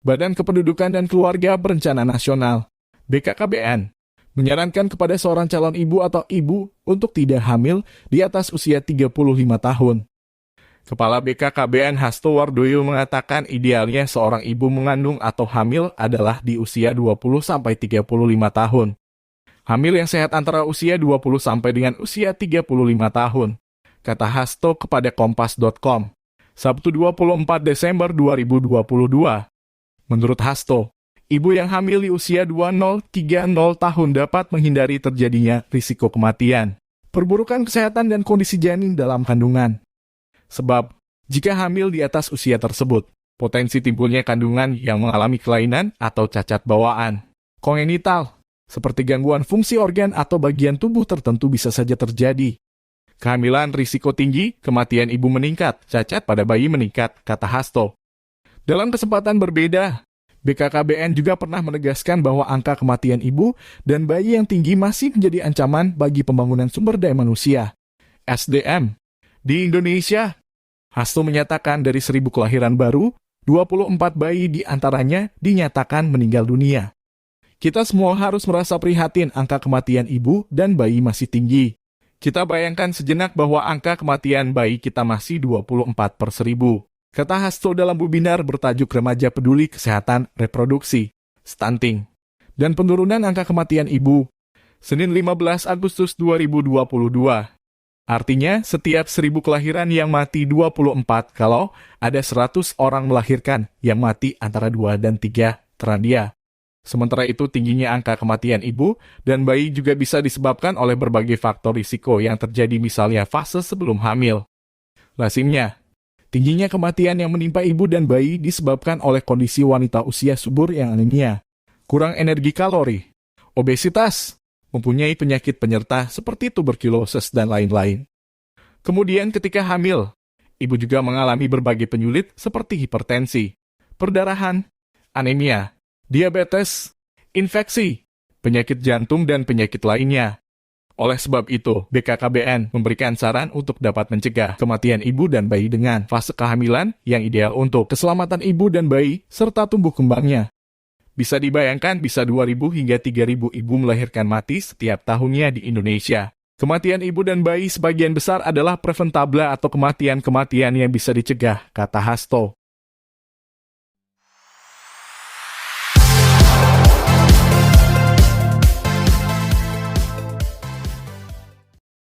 Badan Kependudukan dan Keluarga Berencana Nasional, BKKBN, menyarankan kepada seorang calon ibu atau ibu untuk tidak hamil di atas usia 35 tahun. Kepala BKKBN Hasto Wardoyo mengatakan idealnya seorang ibu mengandung atau hamil adalah di usia 20-35 tahun. Hamil yang sehat antara usia 20 sampai dengan usia 35 tahun, kata Hasto kepada Kompas.com, Sabtu 24 Desember 2022. Menurut Hasto, ibu yang hamil di usia 20-30 tahun dapat menghindari terjadinya risiko kematian, perburukan kesehatan dan kondisi janin dalam kandungan. Sebab, jika hamil di atas usia tersebut, potensi timbulnya kandungan yang mengalami kelainan atau cacat bawaan, kongenital, seperti gangguan fungsi organ atau bagian tubuh tertentu bisa saja terjadi. Kehamilan risiko tinggi, kematian ibu meningkat, cacat pada bayi meningkat, kata Hasto. Dalam kesempatan berbeda, BKKBN juga pernah menegaskan bahwa angka kematian ibu dan bayi yang tinggi masih menjadi ancaman bagi pembangunan sumber daya manusia, SDM, di Indonesia. Hasto menyatakan dari 1.000 kelahiran baru, 24 bayi di antaranya dinyatakan meninggal dunia. Kita semua harus merasa prihatin angka kematian ibu dan bayi masih tinggi. Kita bayangkan sejenak bahwa angka kematian bayi kita masih 24 per 1.000, kata Hasto dalam webinar bertajuk Remaja Peduli Kesehatan Reproduksi, Stunting, dan Penurunan Angka Kematian Ibu, Senin 15 Agustus 2022. Artinya, setiap 1.000 kelahiran yang mati 24 kalau ada 100 orang melahirkan yang mati antara 2 dan 3 terania. Sementara itu, tingginya angka kematian ibu dan bayi juga bisa disebabkan oleh berbagai faktor risiko yang terjadi misalnya fase sebelum hamil. Lazimnya, tingginya kematian yang menimpa ibu dan bayi disebabkan oleh kondisi wanita usia subur yang anemia, kurang energi kalori, obesitas, mempunyai penyakit penyerta seperti tuberkulosis dan lain-lain. Kemudian ketika hamil, ibu juga mengalami berbagai penyulit seperti hipertensi, perdarahan, anemia, diabetes, infeksi, penyakit jantung dan penyakit lainnya. Oleh sebab itu, BKKBN memberikan saran untuk dapat mencegah kematian ibu dan bayi dengan fase kehamilan yang ideal untuk keselamatan ibu dan bayi serta tumbuh kembangnya. Bisa dibayangkan bisa 2.000 hingga 3.000 ibu melahirkan mati setiap tahunnya di Indonesia. Kematian ibu dan bayi sebagian besar adalah preventable atau kematian-kematian yang bisa dicegah, kata Hasto.